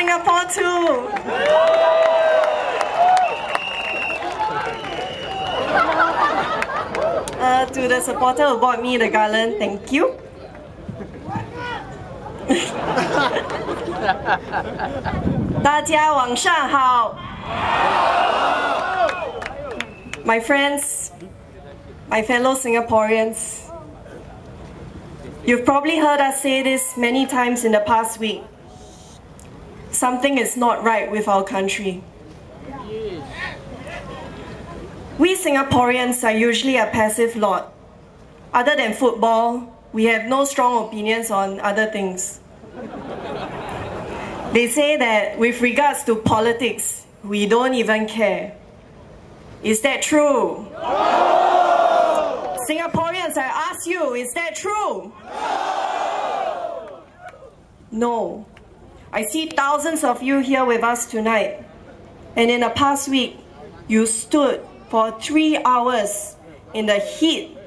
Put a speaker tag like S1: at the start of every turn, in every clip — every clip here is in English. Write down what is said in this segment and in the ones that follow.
S1: Singapore too. To the supporter who bought me the garland, thank you. My friends, my fellow Singaporeans, you've probably heard us say this many times in the past week. Something is not right with our country. We Singaporeans are usually a passive lot. Other than football, we have no strong opinions on other things. They say that with regards to politics, we don't even care. Is that true? No! Singaporeans, I ask you, is that true? No! No. I see thousands of you here with us tonight. And in the past week, you stood for 3 hours in the heat,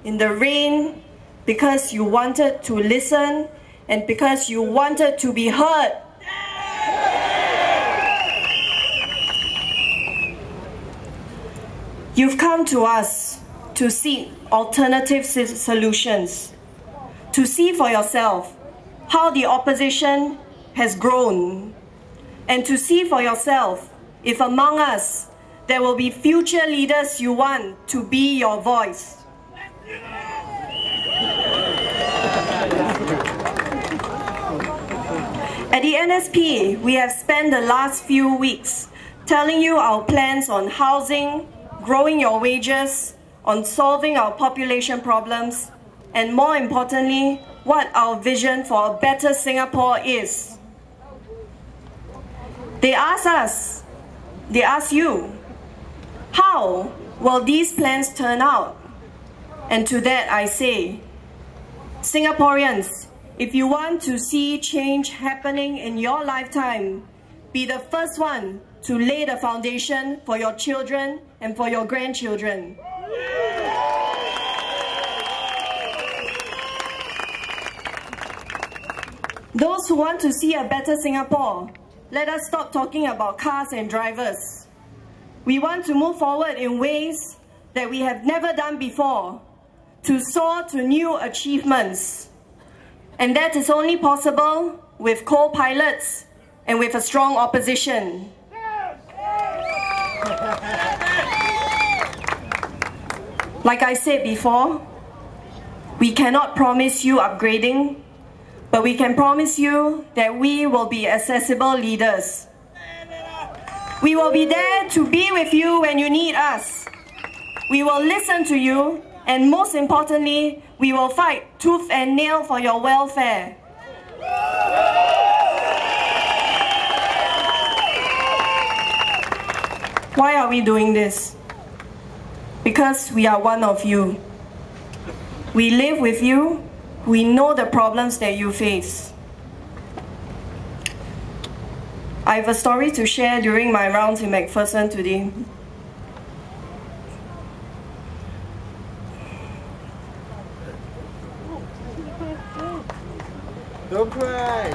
S1: in the rain, because you wanted to listen and because you wanted to be heard. You've come to us to seek alternative solutions, to see for yourself how the opposition has grown, and to see for yourself if among us there will be future leaders you want to be your voice. At the NSP, we have spent the last few weeks telling you our plans on housing, growing your wages, on solving our population problems, and more importantly, what our vision for a better Singapore is. They ask us, they ask you, how will these plans turn out? And to that I say, Singaporeans, if you want to see change happening in your lifetime, be the first one to lay the foundation for your children and for your grandchildren. Those who want to see a better Singapore, let us stop talking about cars and drivers. We want to move forward in ways that we have never done before, to soar to new achievements. And that is only possible with co-pilots and with a strong opposition. Like I said before, we cannot promise you upgrading, but we can promise you that we will be accessible leaders. We will be there to be with you when you need us. We will listen to you, and most importantly, we will fight tooth and nail for your welfare. Why are we doing this? Because we are one of you. We live with you. We know the problems that you face. I have a story to share during my rounds in McPherson today.
S2: Don't cry.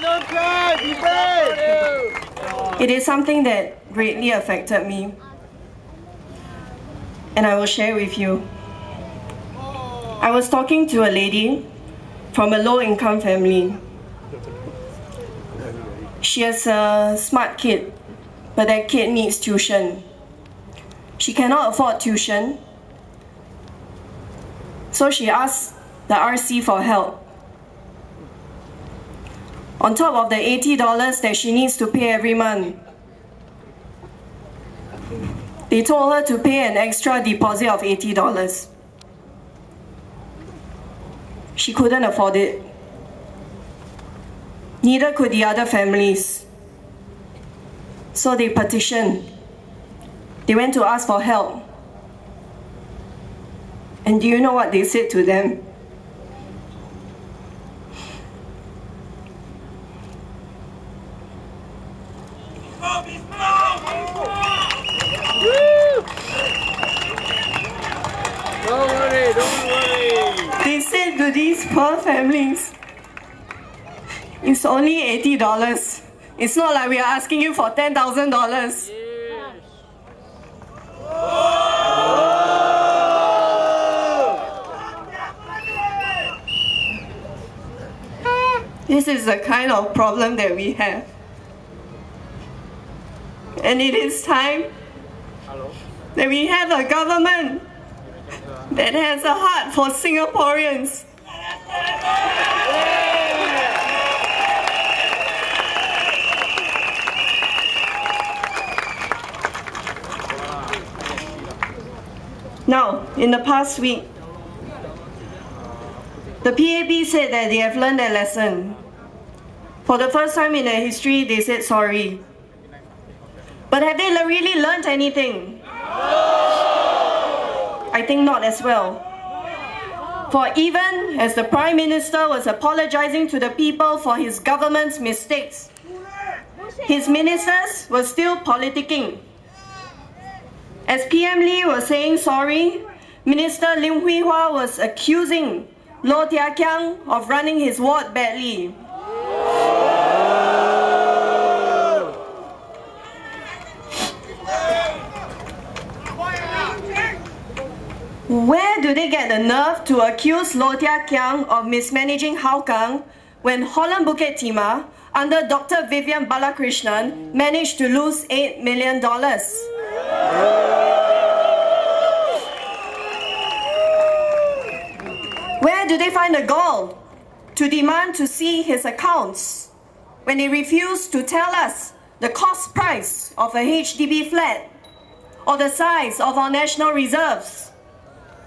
S2: Don't cry, be brave.
S1: It is something that greatly affected me, and I will share with you. I was talking to a lady from a low-income family. She has a smart kid, but that kid needs tuition. She cannot afford tuition, so she asked the RC for help. On top of the $80 that she needs to pay every month, they told her to pay an extra deposit of $80. She couldn't afford it. Neither could the other families. So they petitioned. They went to ask for help. And do you know what they said to them?
S2: Don't worry. don't worry.
S1: They said to these poor families, it's only $80. It's not like we are asking you for $10,000. This is the kind of problem that we have. And it is time that we have a government that has a heart for Singaporeans. Now, in the past week, the PAP said that they have learned their lesson. For the first time in their history, they said sorry. But have they really learned anything? I think not as well. For even as the Prime Minister was apologizing to the people for his government's mistakes, his ministers were still politicking. As PM Lee was saying sorry, Minister Lim Hui Hua was accusing Low Tia Kiang of running his ward badly. Where do they get the nerve to accuse Low Tia Kiang of mismanaging Hougang when Holland Bukit Timah, under Dr. Vivian Balakrishnan, managed to lose $8 million? Where do they find the gall to demand to see his accounts when they refuse to tell us the cost price of a HDB flat or the size of our national reserves?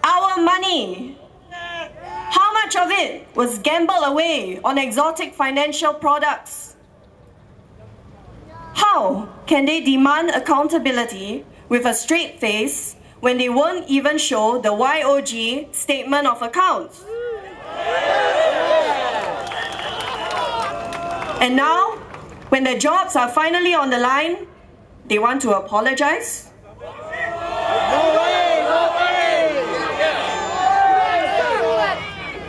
S1: Our money, how much of it was gambled away on exotic financial products? How can they demand accountability with a straight face when they won't even show the YOG statement of accounts? And now, when the jobs are finally on the line, they want to apologize?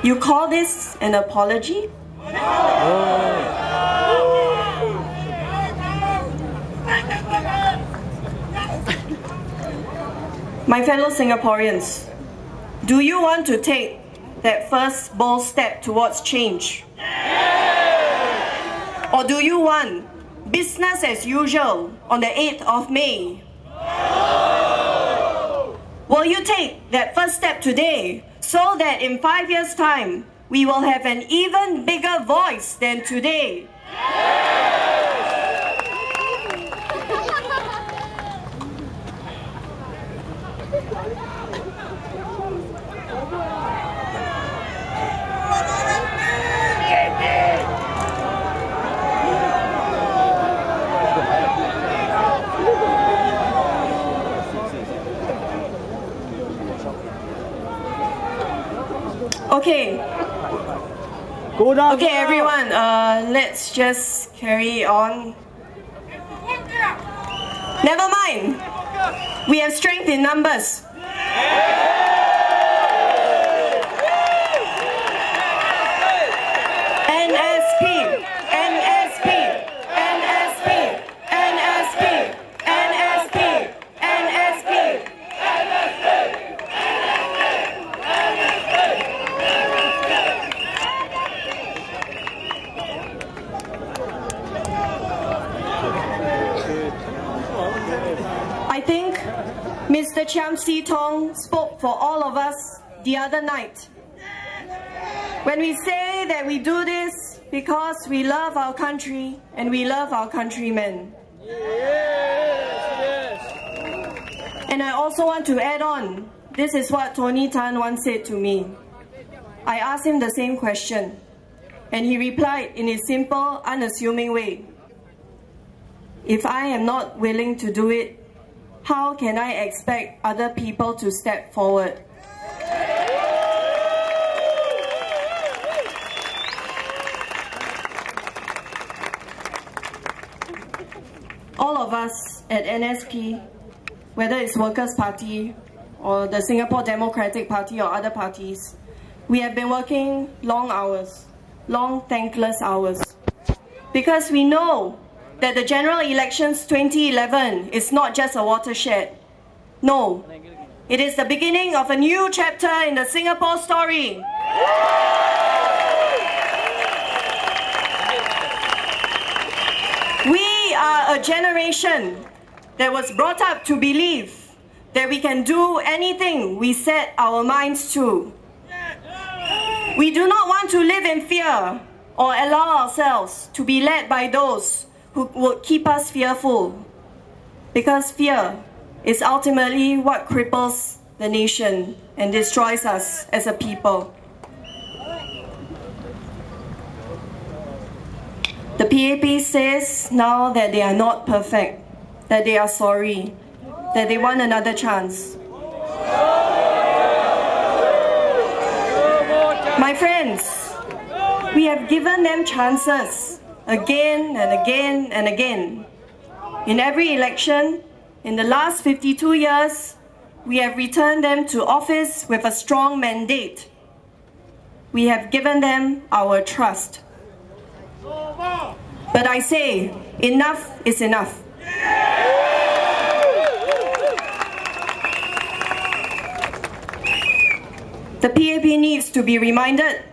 S1: You call this an apology? My fellow Singaporeans, do you want to take that first bold step towards change? Or do you want business as usual on the 8th of May? Will you take that first step today so that in 5 years' time, we will have an even bigger voice than today? Okay. Okay, everyone, let's just carry on. Never mind. We have strength in numbers. NSP, NSP, NSP, NSP, NSP, NSP. I think Mr. Chiam See Tong spoke for all of us the other night. When we say that we do this because we love our country and we love our countrymen.
S2: Yes.
S1: And I also want to add on, this is what Tony Tan once said to me. I asked him the same question, and he replied in his simple, unassuming way. If I am not willing to do it, how can I expect other people to step forward? All of us at NSP, whether it's Workers' Party or the Singapore Democratic Party or other parties, we have been working long hours, long thankless hours, because we know that the general elections 2011 is not just a watershed. No, it is the beginning of a new chapter in the Singapore story. We are a generation that was brought up to believe that we can do anything we set our minds to. We do not want to live in fear or allow ourselves to be led by those who would keep us fearful, because fear is ultimately what cripples the nation and destroys us as a people. The PAP says now that they are not perfect, that they are sorry, that they want another chance. My friends, we have given them chances again and again and again. In every election, in the last 52 years, we have returned them to office with a strong mandate. We have given them our trust. But I say, enough is enough. The PAP needs to be reminded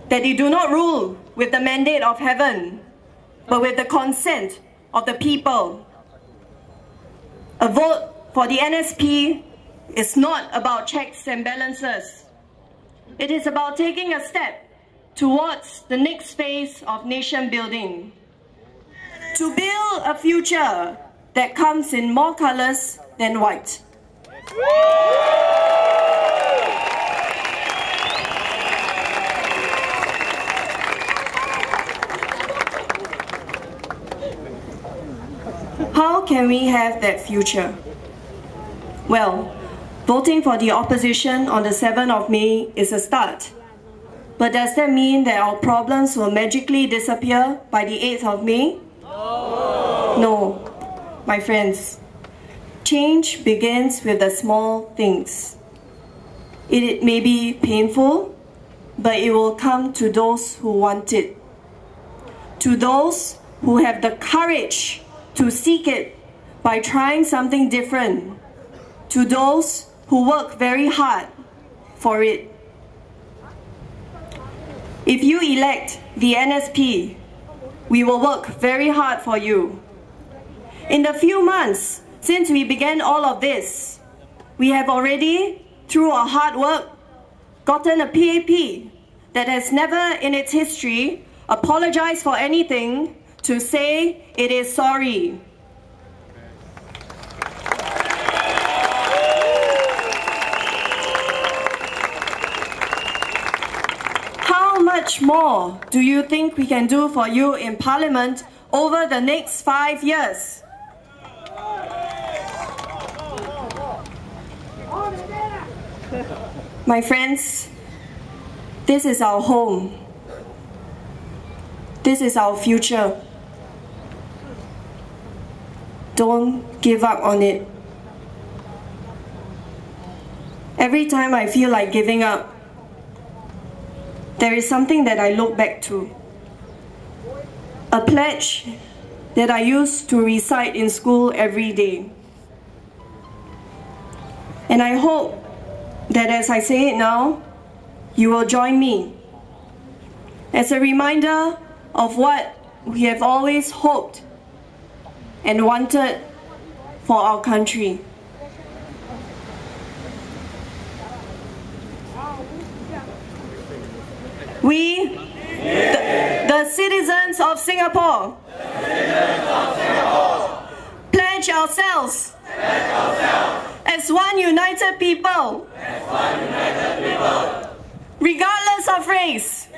S1: that they do not rule with the mandate of heaven, but with the consent of the people. A vote for the NSP is not about checks and balances. It is about taking a step towards the next phase of nation building, to build a future that comes in more colors than white. How can we have that future? Well, voting for the opposition on the 7th of May is a start. But does that mean that our problems will magically disappear by the 8th of May? No. No, my friends. Change begins with the small things. It may be painful, but it will come to those who want it. To those who have the courage to seek it by trying something different. To those who work very hard for it. If you elect the NSP, we will work very hard for you. In the few months since we began all of this, we have already, through our hard work, gotten a PAP that has never in its history apologized for anything to say it is sorry. How much more do you think we can do for you in Parliament over the next 5 years? My friends, this is our home. This is our future. Don't give up on it. Every time I feel like giving up, there is something that I look back to. A pledge that I used to recite in school every day. And I hope that as I say it now, you will join me as a reminder of what we have always hoped and wanted for our country. We, the citizens of Singapore, pledge ourselves as one united people, regardless of race,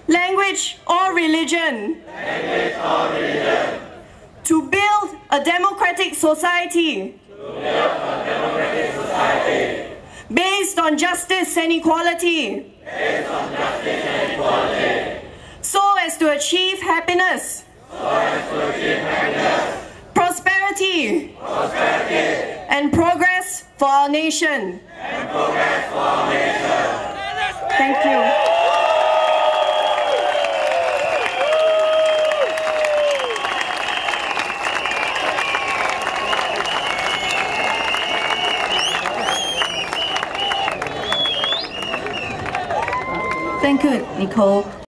S1: language or religion, to build a democratic society based on justice and equality, so as to achieve happiness, prosperity, and progress for our nation.
S3: And progress for our nation.
S1: Thank you.
S4: Thank you, Nicole.